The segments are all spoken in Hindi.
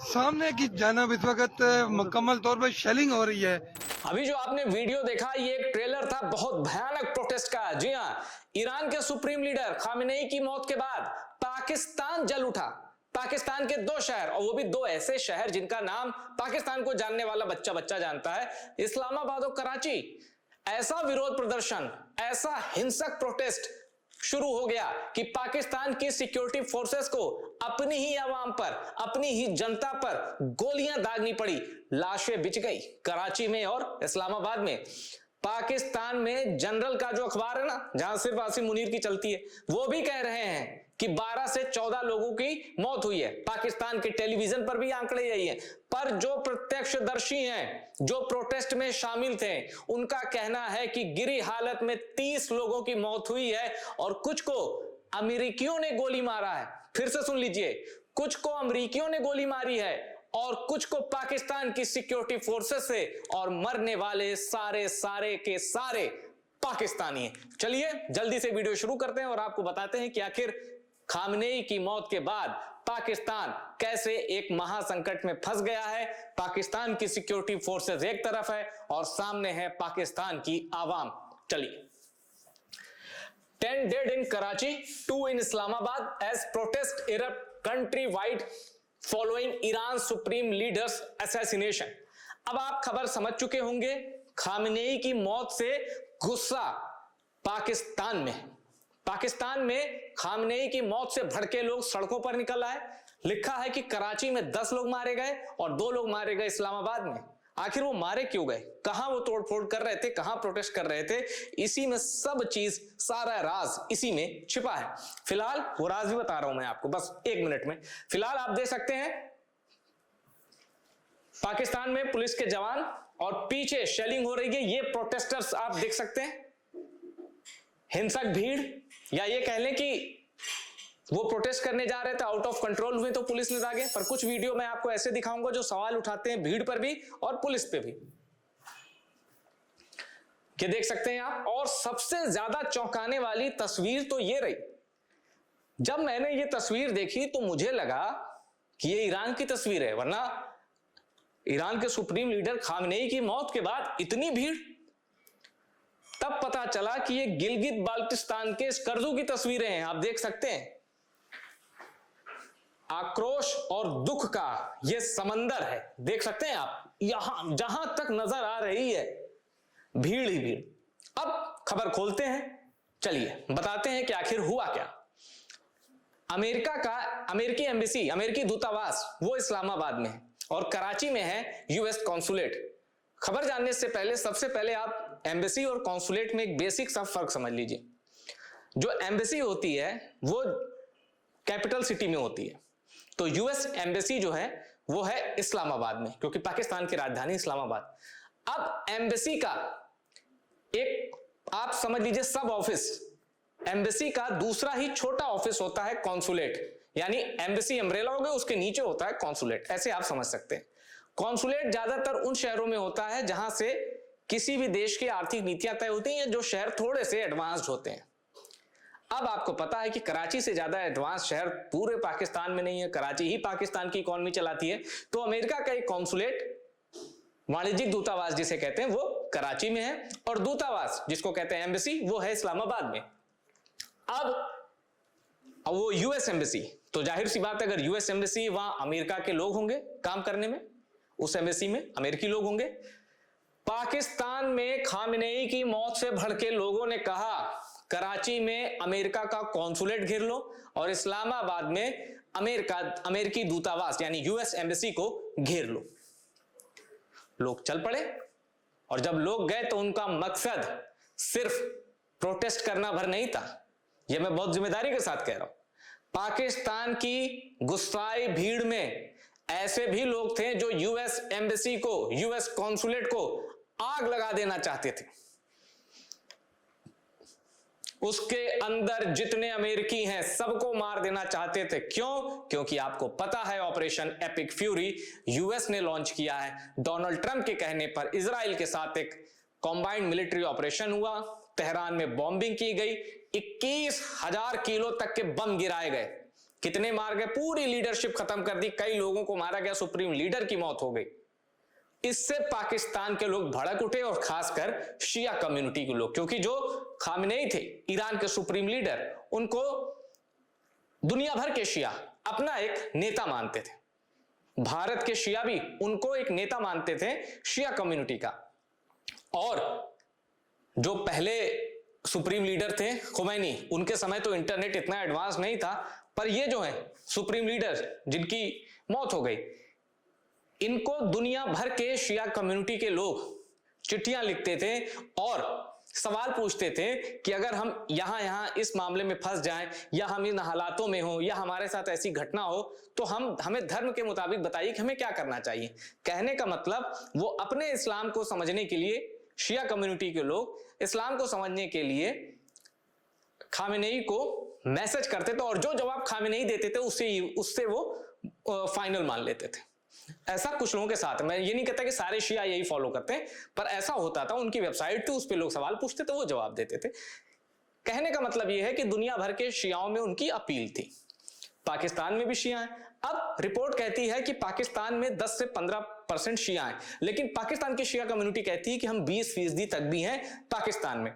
सामने की जानब इस वक्त मुकम्मल तौर पर शेलिंग हो रही है। अभी जो आपने वीडियो देखा ये एक ट्रेलर था बहुत भयानक प्रोटेस्ट का। जी हाँ, ईरान के सुप्रीम लीडर खामेनेई की मौत के बाद पाकिस्तान जल उठा। पाकिस्तान के दो शहर, और वो भी दो ऐसे शहर जिनका नाम पाकिस्तान को जानने वाला बच्चा बच्चा जानता है, इस्लामाबाद और कराची। ऐसा विरोध प्रदर्शन, ऐसा हिंसक प्रोटेस्ट शुरू हो गया कि पाकिस्तान की सिक्योरिटी फोर्सेस को अपनी ही आवाम पर, अपनी ही जनता पर गोलियां दागनी पड़ी। लाशें बिछ गई कराची में और इस्लामाबाद में। पाकिस्तान में जनरल का जो अखबार है ना, जहां सिर्फ आसिम मुनीर की चलती है, वो भी कह रहे हैं कि 12 से 14 लोगों की मौत हुई है। पाकिस्तान के टेलीविजन पर भी आंकड़े यही हैं। पर जो प्रत्यक्षदर्शी हैं, जो प्रोटेस्ट में शामिल थे, उनका कहना है कि गिरी हालत में 30 लोगों की मौत हुई है और कुछ को अमेरिकियों ने गोली मारा है। फिर से सुन लीजिए, कुछ को अमेरिकियों ने गोली मारी है और कुछ को पाकिस्तान की सिक्योरिटी फोर्सेस से, और मरने वाले सारे के सारे पाकिस्तानी हैं। चलिए जल्दी से वीडियो शुरू करते हैं और आपको बताते हैं कि आखिर खामनेई की मौत के बाद पाकिस्तान कैसे एक महासंकट में फंस गया है। पाकिस्तान की सिक्योरिटी फोर्सेस एक तरफ है और सामने है पाकिस्तान की आवाम। चलिए। 10 dead in Karachi, 2 in Islamabad as protest erupt countrywide following Iran supreme leader's assassination। अब आप खबर समझ चुके होंगे, खामनेई की मौत से गुस्सा पाकिस्तान में। पाकिस्तान में खामनेई की मौत से भड़के लोग सड़कों पर निकल आए। लिखा है कि कराची में 10 लोग मारे गए और 2 लोग मारे गए इस्लामाबाद में। आखिर वो मारे क्यों गए, कहां वो तोड़फोड़ कर रहे थे, कहां प्रोटेस्ट कर रहे थे, इसी में सब चीज, सारा राज इसी में छिपा है। फिलहाल वो राज भी बता रहा हूं मैं आपको बस 1 मिनट में। फिलहाल आप देख सकते हैं पाकिस्तान में पुलिस के जवान और पीछे शेलिंग हो रही है। ये प्रोटेस्टर्स आप देख सकते हैं, हिंसक भीड़, या ये कह लें कि वो प्रोटेस्ट करने जा रहे थे, आउट ऑफ कंट्रोल हुए तो पुलिस ने दागे। पर कुछ वीडियो मैं आपको ऐसे दिखाऊंगा जो सवाल उठाते हैं भीड़ पर भी और पुलिस पे भी। ये देख सकते हैं आप। और सबसे ज्यादा चौंकाने वाली तस्वीर तो ये रही, जब मैंने ये तस्वीर देखी तो मुझे लगा कि ये ईरान की तस्वीर है, वरना ईरान के सुप्रीम लीडर खामनेई की मौत के बाद इतनी भीड़। तब पता चला कि ये गिलगित बाल्टिस्तान के स्कर्दू की तस्वीरें हैं। आप देख सकते हैं आक्रोश और दुख का ये समंदर है। देख सकते हैं आप, यहां जहां तक नजर आ रही है भीड़ ही भीड़। अब खबर खोलते हैं, चलिए बताते हैं कि आखिर हुआ क्या। अमेरिका का अमेरिकी एम्बेसी, अमेरिकी दूतावास, वो इस्लामाबाद में है और कराची में है यूएस कॉन्सुलेट। खबर जानने से पहले सबसे पहले आप एम्बेसी और कॉन्सुलेट में एक बेसिक सा फर्क समझ लीजिए। जो एम्बेसी होती है वो कैपिटल सिटी में होती है, तो यूएस एम्बेसी जो है वो है इस्लामाबाद में, क्योंकि पाकिस्तान की राजधानी इस्लामाबाद। अब एम्बेसी का एक आप समझ लीजिए सब ऑफिस, एम्बेसी का दूसरा ही छोटा ऑफिस होता है कॉन्सुलेट, यानी एम्बेसी अम्ब्रेला हो गया, उसके नीचे होता है कॉन्सुलेट। ऐसे आप समझ सकते हैं। कॉन्सुलेट ज्यादातर उन शहरों में होता है जहां से किसी भी देश की आर्थिक नीतियां तय होती हैं, जो शहर थोड़े से एडवांस्ड होते हैं। अब आपको पता है कि कराची से ज्यादा एडवांस शहर पूरे पाकिस्तान में नहीं है, कराची ही पाकिस्तान की इकोनॉमी चलाती है। तो अमेरिका का एक कॉन्सुलेट, वाणिज्यिक दूतावास जिसे कहते हैं, वो कराची में है, और दूतावास जिसको कहते हैं एम्बेसी, वो है इस्लामाबाद में। अब वो यूएस एम्बेसी, तो जाहिर सी बात है अगर यूएस एम्बेसी, वहां अमेरिका के लोग होंगे काम करने में, उस एम्बेसी में अमेरिकी लोग होंगे। पाकिस्तान में खामनेई की मौत से भड़के लोगों ने कहा कराची में अमेरिका का कॉन्सुलेट घेर लो और इस्लामाबाद में अमेरिकी दूतावास यानी यूएस एम्बेसी को घेर लो। लोग चल पड़े, और जब लोग गए तो उनका मकसद सिर्फ प्रोटेस्ट करना भर नहीं था। यह मैं बहुत जिम्मेदारी के साथ कह रहा हूं। पाकिस्तान की गुस्साई भीड़ में ऐसे भी लोग थे जो यूएस एम्बेसी को, यूएस कॉन्सुलेट को आग लगा देना चाहते थे। उसके अंदर जितने अमेरिकी हैं सबको मार देना चाहते थे। क्यों? क्योंकि आपको पता है ऑपरेशन एपिक फ्यूरी यूएस ने लॉन्च किया है। डोनाल्ड ट्रंप के कहने पर इजराइल के साथ एक कॉम्बाइंड मिलिट्री ऑपरेशन हुआ, तेहरान में बॉम्बिंग की गई, 21,000 किलो तक के बम गिराए गए। कितने मार गए, पूरी लीडरशिप खत्म कर दी, कई लोगों को मारा गया, सुप्रीम लीडर की मौत हो गई। इससे पाकिस्तान के लोग भड़क उठे और खासकर शिया कम्युनिटी के लोग, क्योंकि जो खामेनेई थे ईरान के सुप्रीम लीडर, उनको दुनिया भर के शिया अपना एक नेता मानते थे। भारत के शिया भी उनको एक नेता मानते थे शिया कम्युनिटी का। और जो पहले सुप्रीम लीडर थे खुमैनी, उनके समय तो इंटरनेट इतना एडवांस नहीं था, पर ये जो है सुप्रीम लीडर जिनकी मौत हो गई, इनको दुनिया भर के शिया कम्युनिटी के लोग चिट्ठियां लिखते थे और सवाल पूछते थे कि अगर हम यहां इस मामले में फंस जाएं, या हम इन हालातों में हो, या हमारे साथ ऐसी घटना हो, तो हमें धर्म के मुताबिक बताइए कि हमें क्या करना चाहिए। कहने का मतलब वो अपने इस्लाम को समझने के लिए, शिया कम्युनिटी के लोग इस्लाम को समझने के लिए खामेनेई को मैसेज करते थे, और जो जवाब खामेनेई देते थे उससे वो फाइनल मान लेते थे। ऐसा कुछ लोगों के साथ, मैं ये नहीं कहता कि सारे शिया यही फॉलो करते हैं, पर ऐसा होता था। उनकी वेबसाइट थी, उस पर लोग सवाल पूछते थे, वो जवाब देते थे। कहने का मतलब यह है कि दुनिया भर के शियाओं में उनकी अपील थी। पाकिस्तान में भी शिया हैं। अब रिपोर्ट कहती है कि पाकिस्तान में 10 से 15% शिया हैं, लेकिन पाकिस्तान की शिया कम्युनिटी कहती है कि हम 20% तक भी हैं पाकिस्तान में।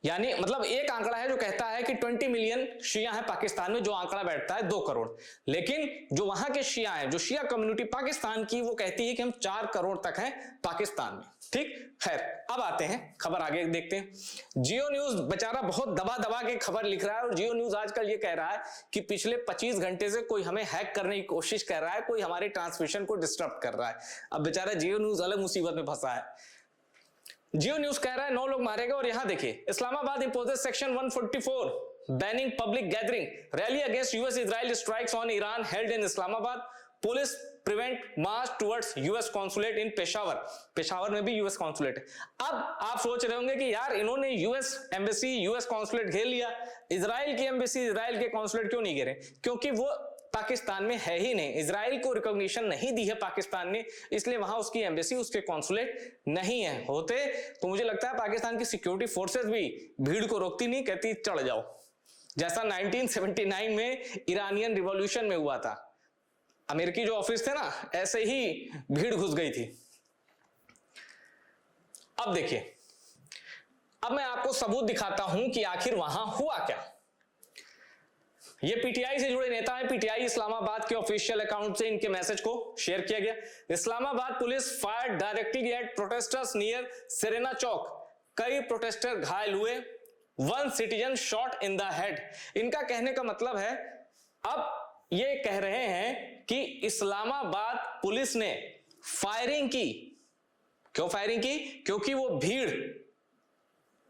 यानी मतलब एक आंकड़ा है जो कहता है कि 20 मिलियन शिया है पाकिस्तान में, जो आंकड़ा बैठता है 2 करोड़। लेकिन जो वहां के शिया हैं, जो शिया कम्युनिटी पाकिस्तान की, वो कहती है कि हम 4 करोड़ तक हैं पाकिस्तान में। ठीक, खैर अब आते हैं खबर, आगे देखते हैं। जियो न्यूज बेचारा बहुत दबा दबा के खबर लिख रहा है, और जियो न्यूज आजकल ये कह रहा है कि पिछले 25 घंटे से कोई हमें हैक करने की कोशिश कर रहा है, कोई हमारे ट्रांसमिशन को डिस्टर्ब कर रहा है। अब बेचारा जियो न्यूज अलग मुसीबत में फंसा है। जियो न्यूज कह रहा है 9 लोग मारे गए, और यहां देखिए, Islamabad imposes section 144 banning public gathering, rally against US Israel strikes on Iran held in Islamabad, police prevent march towards US consulate in Peshawar. Peshawar में भी यूएस कॉन्सुलेट है। अब आप सोच रहे होंगे कि यार इन्होंने यूएस एम्बेसी, यूएस कॉन्सुलेट घेर लिया, इजराइल की एम्बेसी, इजराइल के कॉन्सुलेट क्यों नहीं घेरे? क्योंकि वो पाकिस्तान में है ही नहीं, इजराइल को रिकॉग्निशन नहीं दी है पाकिस्तान ने, इसलिए वहां उसकी एम्बेसी, उसके कॉन्सुलेट नहीं है। होते तो मुझे लगता है पाकिस्तान की सिक्योरिटी फोर्सेस भी भीड़ को रोकती नहीं, कहती चढ़ जाओ, जैसा 1979 में ईरानियन रिवॉल्यूशन में हुआ था। अमेरिकी जो ऑफिस थे ना, ऐसे ही भीड़ घुस गई थी। अब देखिए, अब मैं आपको सबूत दिखाता हूं कि आखिर वहां हुआ क्या। ये पीटीआई से जुड़े नेता हैं। पीटीआई इस्लामाबाद के ऑफिशियल अकाउंट से इनके मैसेज को शेयर किया गया। Islamabad police fired directly at protesters near Serena Chowk, कई प्रोटेस्टर घायल हुए, 1 citizen shot in the head. इनका कहने का मतलब है, अब ये कह रहे हैं कि इस्लामाबाद पुलिस ने फायरिंग की। क्यों फायरिंग की? क्योंकि वो भीड़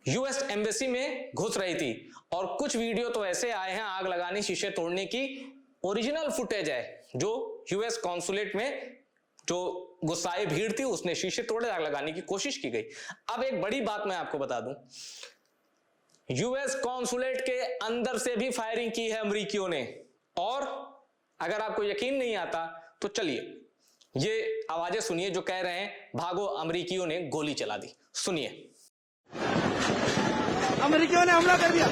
यूएस एम्बेसी में घुस रही थी, और कुछ वीडियो तो ऐसे आए हैं आग लगाने, शीशे तोड़ने की, ओरिजिनल फुटेज है, जो यूएस कॉन्सुलेट में जो गुस्साए भीड़ थी उसने शीशे तोड़े, आग लगाने की कोशिश की गई। अब एक बड़ी बात मैं आपको बता दूं, यूएस कॉन्सुलेट के अंदर से भी फायरिंग की है अमेरिकियों ने। और अगर आपको यकीन नहीं आता तो चलिए ये आवाजें सुनिए जो कह रहे हैं भागो, अमेरिकियों ने गोली चला दी। सुनिए। अमेरिकियों ने हमला कर दिया।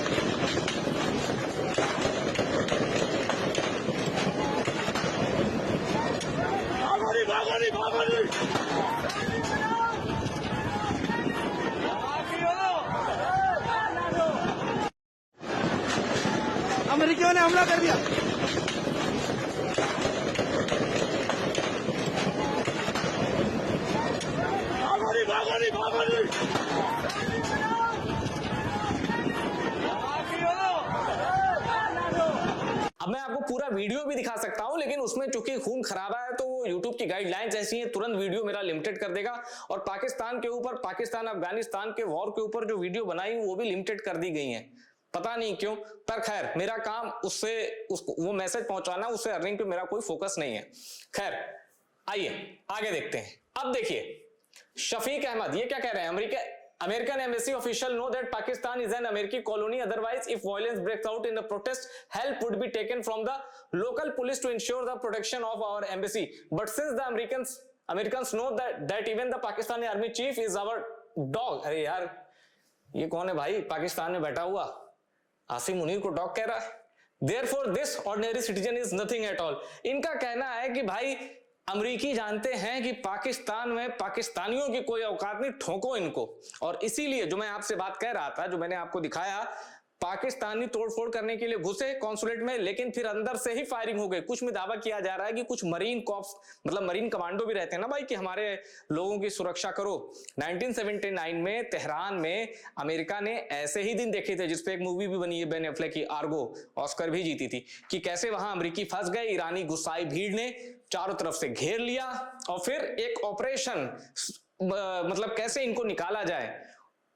अमेरिकियों ने हमला कर दिया। अब मैं आपको पूरा वीडियो भी दिखा सकता हूं, लेकिन उसमें चूंकि खून खराबा है तो वो यूट्यूब की गाइडलाइंस ऐसी हैं, तुरंत वीडियो मेरा लिमिटेड कर देगा। और पाकिस्तान के ऊपर, पाकिस्तान अफगानिस्तान के वॉर के ऊपर जो वीडियो बनाई वो भी लिमिटेड कर दी गई हैं, पता नहीं क्यों। पर खैर, मेरा काम वो मैसेज पहुंचाना, उससे अर्निंग पे मेरा कोई फोकस नहीं है। खैर आइए आगे देखते हैं। अब देखिए शफीक अहमद ये क्या कह रहे हैं, American embassy official know that Pakistan is an American colony. Otherwise, if violence breaks out in the protest, help would be taken from the local police to ensure the protection of our embassy. But since the Americans know that even the Pakistani army chief is our dog. अरे यार, ये कौन है भाई? पाकिस्तान में बैठा हुआ आसिम मुनीर को डॉग कह रहा है। Therefore this ordinary citizen is nothing at all. इनका कहना है कि भाई अमरीकी जानते हैं कि पाकिस्तान में पाकिस्तानियों की कोई औकात नहीं, ठोको इनको। और इसीलिए जो मैं आपसे बात कह रहा था, जो मैंने आपको दिखाया, पाकिस्तानी तोड़फोड़ करने के लिए घुसे कॉन्सुलेट में, लेकिन फिर अंदर से ही फायरिंग हो गई। कुछ में दावा किया जा रहा है कि कुछ मरीन कॉप्स, मतलब मरीन कमांडो भी रहते हैं ना भाई, कि हमारे लोगों की सुरक्षा करो। 1979 में तेहरान में अमेरिका ने ऐसे ही दिन देखे थे, जिसपे एक मूवी भी बनी है बेन एफ्लेक की, आर्गो, ऑस्कर भी जीती थी, कि कैसे वहां अमेरिकी फंस गए, ईरानी गुस्साई भीड़ ने चारों तरफ से घेर लिया और फिर एक ऑपरेशन, मतलब कैसे इनको निकाला जाए,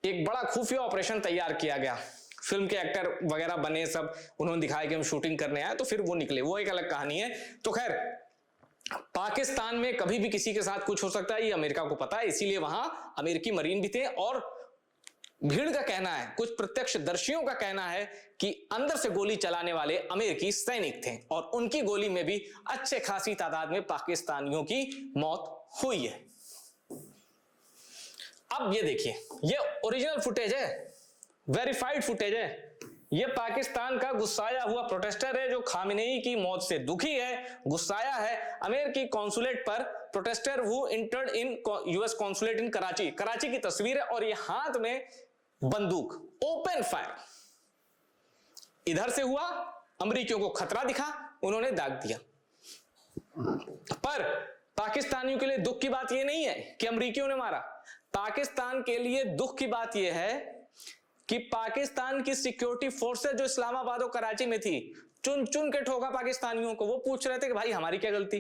एक बड़ा खुफिया ऑपरेशन तैयार किया गया। फिल्म के एक्टर वगैरह बने, सब उन्होंने दिखाया कि हम शूटिंग करने आए, तो फिर वो निकले, वो एक अलग कहानी है। तो खैर, पाकिस्तान में कभी भी किसी के साथ कुछ हो सकता है, ये अमेरिका को पता है, इसीलिए वहां अमेरिकी मरीन भी थे। और भीड़ का कहना है, कुछ प्रत्यक्षदर्शियों का कहना है कि अंदर से गोली चलाने वाले अमेरिकी सैनिक थे और उनकी गोली में भी अच्छे खासी तादाद में पाकिस्तानियों की मौत हुई है। अब ये देखिए, ये ओरिजिनल फुटेज है, वेरीफाइड फुटेज है। ये पाकिस्तान का गुस्साया हुआ प्रोटेस्टर है जो खामेनेई की मौत से दुखी है, गुस्साया है। अमेरिकी कॉन्सुलेट पर protester who entered in US consulate in Karachi, Karachi की तस्वीर है, और ये हाथ में बंदूक, ओपन फायर। इधर से हुआ, अमेरिकियों को खतरा दिखा, उन्होंने दाग दिया। पर पाकिस्तानियों के लिए दुख की बात यह नहीं है कि अमेरिकियों ने मारा। पाकिस्तान के लिए दुख की बात यह है कि पाकिस्तान की सिक्योरिटी फोर्सेस जो इस्लामाबाद और कराची में थी, चुन चुन के ठोका पाकिस्तानियों को। वो पूछ रहे थे कि भाई हमारी क्या गलती,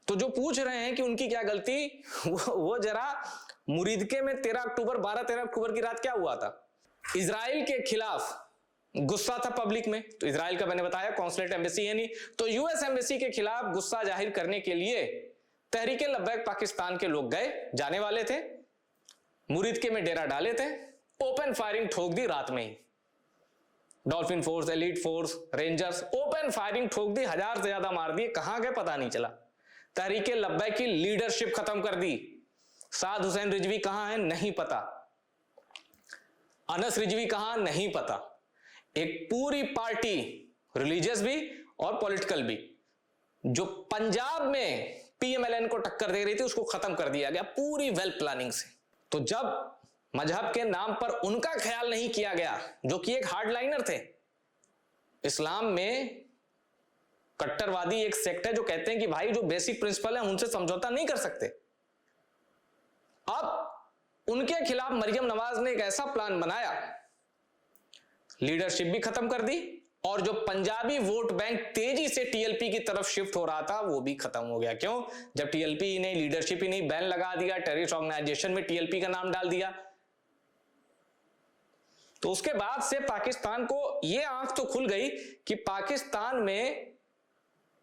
तो जो पूछ रहे हैं कि उनकी क्या गलती, वो जरा मुरीदके में 12-13 अक्टूबर की रात क्या हुआ था। इजराइल के खिलाफ गुस्सा था पब्लिक में, तो इजराइल का मैंने बताया कॉन्सुलेट एम्बेसी है नहीं, तो यूएस एम्बेसी के खिलाफ गुस्सा जाहिर करने के लिए तहरीके लब्बैक पाकिस्तान के लोग गए, जाने वाले थे, मुरीदके में डेरा डाले थे, ओपन फायरिंग ठोक दी रात में ही। Dolphin force, elite force, rangers, open firing ठोक दी, 1000 से ज्यादा मार दिए। कहां गए पता नहीं चला। तहरीके लब्बैक की लीडरशिप खत्म कर दी। साद हुसैन रिजवी कहां है नहीं पता, अनस रिजवी कहां नहीं पता। एक पूरी पार्टी, रिलीजियस भी और पॉलिटिकल भी, जो पंजाब में पीएमएलएन को टक्कर दे रही थी, उसको खत्म कर दिया गया पूरी वेल प्लानिंग से। तो जब मजहब के नाम पर उनका ख्याल नहीं किया गया, जो कि एक हार्डलाइनर थे, इस्लाम में कट्टरवादी एक सेक्ट है जो कहते हैं कि भाई जो बेसिक प्रिंसिपल है उनसे समझौता नहीं कर सकते। अब उनके खिलाफ मरियम नवाज ने एक ऐसा प्लान बनाया, लीडरशिप भी खत्म कर दी, और जो पंजाबी वोट बैंक तेजी से टीएलपी की तरफ शिफ्ट हो रहा था वो भी खत्म हो गया। क्यों? जब टीएलपी ही नहीं, लीडरशिप ही नहीं, बैन लगा दिया, टेररिस्ट ऑर्गेनाइजेशन में टीएलपी का नाम डाल दिया, तो उसके बाद से पाकिस्तान को यह आंख तो खुल गई कि पाकिस्तान में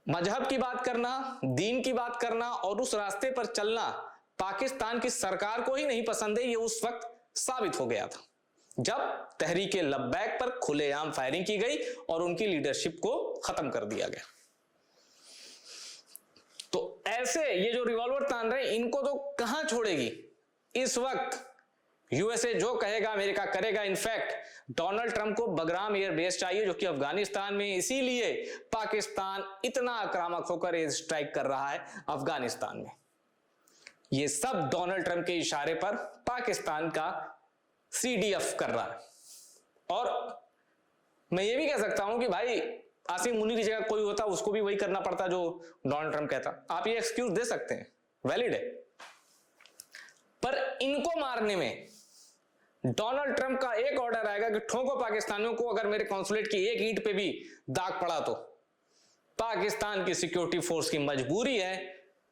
मजहब की बात करना, दीन की बात करना और उस रास्ते पर चलना पाकिस्तान की सरकार को ही नहीं पसंद है। ये उस वक्त साबित हो गया था जब तहरीके लब्बैक पर खुलेआम फायरिंग की गई और उनकी लीडरशिप को खत्म कर दिया गया। तो ऐसे ये जो रिवॉल्वर तान रहे हैं, इनको तो कहां छोड़ेगी इस वक्त। यूएसए जो कहेगा अमेरिका करेगा। इनफैक्ट डोनाल्ड ट्रंप को बगराम एयर बेस चाहिए जो कि अफगानिस्तान में, इसीलिए पाकिस्तान इतना आक्रामक होकर एयर स्ट्राइक कर रहा है अफगानिस्तान में। ये सब डोनाल्ड ट्रंप के इशारे पर पाकिस्तान का सीडीएफ कर रहा है। और मैं ये भी कह सकता हूं कि भाई आसिम मुनी की जगह कोई होता उसको भी वही करना पड़ता जो डोनाल्ड ट्रंप कहता। आप ये एक्सक्यूज दे सकते हैं, वैलिड है, पर इनको मारने में डोनाल्ड ट्रंप का एक ऑर्डर आएगा कि ठोको पाकिस्तानियों को, अगर मेरे कॉन्सुलेट की एक ईंट पे भी दाग पड़ा तो पाकिस्तान की सिक्योरिटी फोर्स की मजबूरी है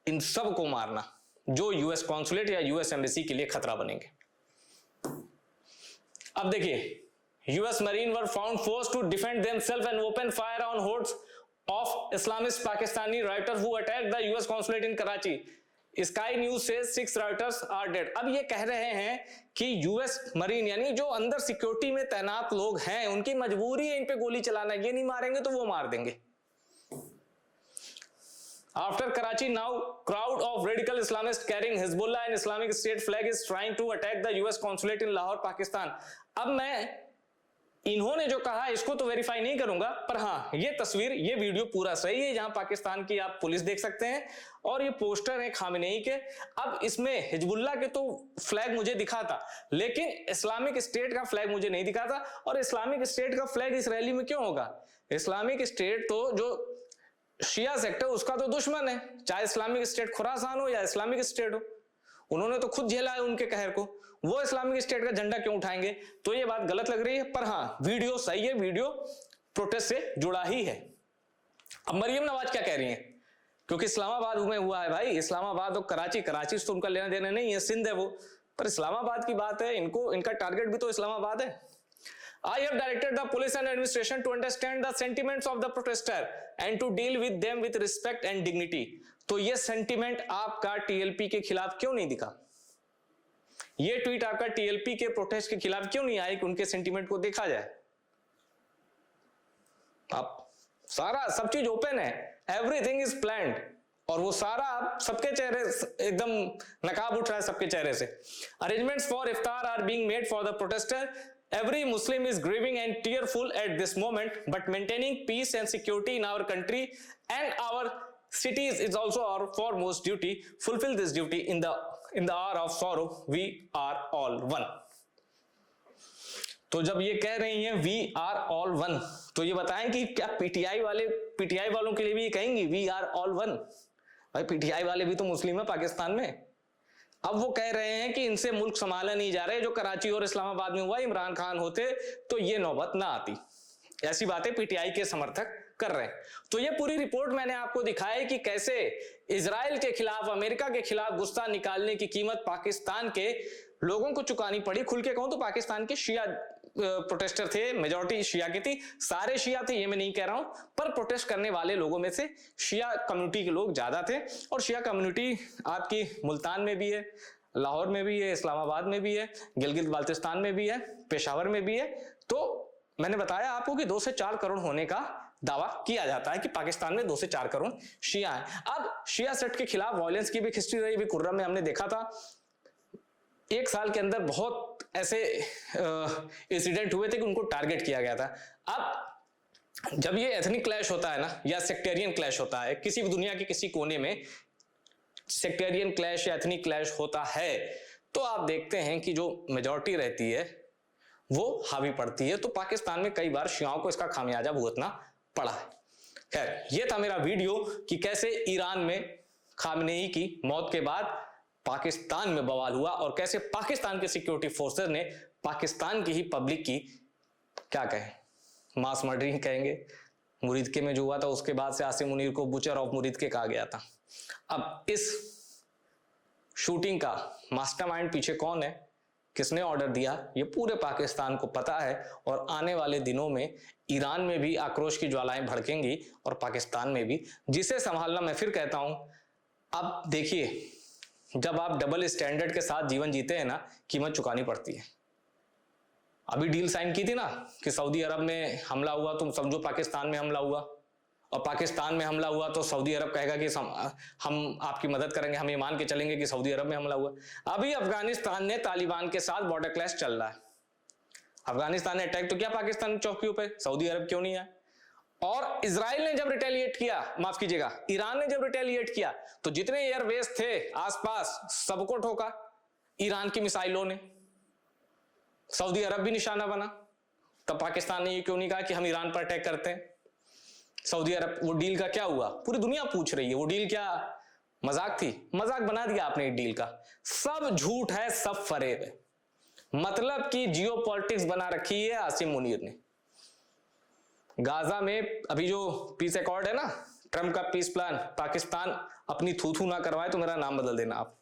इन सब को मारना जो यूएस कॉन्सुलेट या यूएस एम्बेसी के लिए खतरा बनेंगे। अब देखिए, US marine were found force to defend themself and open fire on hordes of Islamist Pakistani rioters who attacked the US consulate in Karachi. Sky News से 6 राइटर्स आर डेड। अब ये कह रहे हैं कि यूएस मरीन यानी जो अंदर सिक्योरिटी में तैनात लोग हैं उनकी मजबूरी है इन पे गोली चलाना, ये नहीं मारेंगे तो वो मार देंगे। After Karachi, now crowd of radical Islamists carrying Hezbollah and Islamic State flag is trying to attack the US consulate in Lahore, Pakistan. अब मैं इन्होंने जो कहा इसको तो वेरीफाई नहीं करूंगा, पर हाँ ये तस्वीर, ये वीडियो पूरा सही है, जहां पाकिस्तान की आप पुलिस देख सकते हैं और ये पोस्टर है खामेनेई के। अब इसमें हिजबुल्लाह के तो फ्लैग मुझे दिखा था, लेकिन इस्लामिक स्टेट का फ्लैग मुझे नहीं दिखा था। और इस्लामिक स्टेट का फ्लैग इस रैली में क्यों होगा? इस्लामिक स्टेट तो जो शिया सेक्टर उसका तो दुश्मन है, चाहे इस्लामिक स्टेट खुरासान हो या इस्लामिक स्टेट हो, उन्होंने तो खुद झेला है उनके कहर को, वो इस्लामिक स्टेट का झंडा क्यों उठाएंगे? तो ये बात गलत लग रही है। पर हाँ वीडियो सही है, वीडियो प्रोटेस्ट से जुड़ा ही है। अब मरियम नवाज क्या कह रही हैं? क्योंकि इस्लामाबाद में हुआ है भाई, इस्लामाबाद और कराची, कराची से तो उनका लेना देना नहीं है, सिंध है वो, पर इस्लामाबाद की बात है, इनको इनका टारगेट भी तो इस्लामाबाद है। I have directed the police and administration to understand the sentiments of the protester and to deal with them with respect and dignity। तो ये सेंटिमेंट आपका टीएलपी के खिलाफ क्यों नहीं दिखा? ये ट्वीट आपका टीएलपी के प्रोटेस्ट के खिलाफ क्यों नहीं आया कि उनके सेंटिमेंट को देखा जाए? आप सारा सब चीज ओपन है, एवरीथिंग इज प्लान्ड, और वो सारा आप सबके चेहरे एकदम नकाब उठ रहा है सबके चेहरे से। Arrangements for iftar are being made for the protester. Every Muslim is grieving and tearful at this moment, but maintaining peace and security in our country and our cities is also our foremost duty. Fulfill this duty in the hour of sorrow. We are all one। तो जब ये कह रही हैं we are all one, तो ये बताएं कि क्या पीटीआई वालों के लिए भी ये कहेंगी we are all one? भाई पीटीआई वाले भी तो मुस्लिम है पाकिस्तान में। अब वो कह रहे हैं कि इनसे मुल्क संभाला नहीं जा रहा है, जो कराची और इस्लामाबाद में हुआ, इमरान खान होते तो ये नौबत ना आती। ऐसी बातें पीटीआई के समर्थक कर रहे हैं। तो ये पूरी रिपोर्ट मैंने आपको दिखाया है कि कैसे इजराइल के खिलाफ, अमेरिका के खिलाफ गुस्सा निकालने की कीमत पाकिस्तान के लोगों को चुकानी पड़ी। खुल के कहूं तो पाकिस्तान के शिया प्रोटेस्टर थे, मेजॉरिटी शिया की थी, सारे शिया थे ये मैं नहीं कह रहा हूं, पर प्रोटेस्ट करने वाले लोगों में से शिया कम्युनिटी के लोग ज्यादा थे। और शिया कम्युनिटी आपकी मुल्तान में भी है, लाहौर में भी है, इस्लामाबाद में भी है, गिलगित बाल्टिस्तान में भी है, पेशावर में भी है। तो मैंने बताया आपको कि 2 से 4 करोड़ होने का दावा किया जाता है कि पाकिस्तान में 2 से 4 करोड़ शिया है। अब शिया सेट के खिलाफ वायलेंस की भी हिस्ट्री रही, भी कुर्रम में हमने देखा था 1 साल के अंदर बहुत ऐसे इंसिडेंट हुए थे कि उनको टारगेट किया गया था। अब जब ये एथनिक क्लैश होता है ना, या सेक्टेरियन क्लैश होता है, किसी भी दुनिया के किसी कोने में सेक्टेरियन क्लैश या एथनिक क्लैश होता है, तो आप देखते हैं कि जो मेजॉरिटी रहती है वो हावी पड़ती है। तो पाकिस्तान में कई बार शियाओं को इसका खामियाजा भुगतना पड़ा है। खैर ये था मेरा वीडियो कि कैसे ईरान में खामेनेई की मौत के बाद पाकिस्तान में बवाल हुआ और कैसे पाकिस्तान के सिक्योरिटी फोर्सेस ने पाकिस्तान की ही पब्लिक की क्या कहें मास मर्डरिंग कहेंगे, मुरीदके में जो हुआ था उसके बाद से आसिम मुनीर को बुचर ऑफ मुरीदके कहा गया था। अब इस शूटिंग का मास्टरमाइंड पीछे कौन है, किसने ऑर्डर दिया, ये पूरे पाकिस्तान को पता है। और आने वाले दिनों में ईरान में भी आक्रोश की ज्वालाएं भड़केंगी और पाकिस्तान में भी, जिसे संभालना मैं फिर कहता हूं। अब देखिए जब आप डबल स्टैंडर्ड के साथ जीवन जीते हैं ना, कीमत चुकानी पड़ती है। अभी डील साइन की थी ना कि सऊदी अरब में हमला हुआ, तुम समझो पाकिस्तान में हमला हुआ, और पाकिस्तान में हमला हुआ तो सऊदी अरब कहेगा कि हम आपकी मदद करेंगे, हम ये मान के चलेंगे कि सऊदी अरब में हमला हुआ। अभी अफगानिस्तान ने तालिबान के साथ बॉर्डर क्लैश चल रहा है। अफगानिस्तान ने अटैक तो किया पाकिस्तान चौकियों पे, सऊदी अरब क्यों नहीं आया? और इजराइल ने जब रिटेलिएट किया, माफ कीजिएगा, ईरान ने जब रिटेलिएट किया तो जितने एयरबेस थे आसपास सबको ठोका ईरान की मिसाइलों ने। सऊदी अरब भी निशाना बना। तब पाकिस्तान ने ये क्यों नहीं कहा कि हम ईरान पर अटैक करते हैं? सऊदी अरब, वो डील का क्या हुआ पूरी दुनिया पूछ रही है, वो डील क्या मजाक थी? मजाक बना दिया आपने डील का। सब झूठ है, सब फरेब है, मतलब कि जियो पॉलिटिक्स बना रखी है आसिम मुनीर ने। गाजा में अभी जो पीस अकॉर्ड है ना, ट्रम्प का पीस प्लान, पाकिस्तान अपनी थू थू ना करवाए तो मेरा नाम बदल देना आप।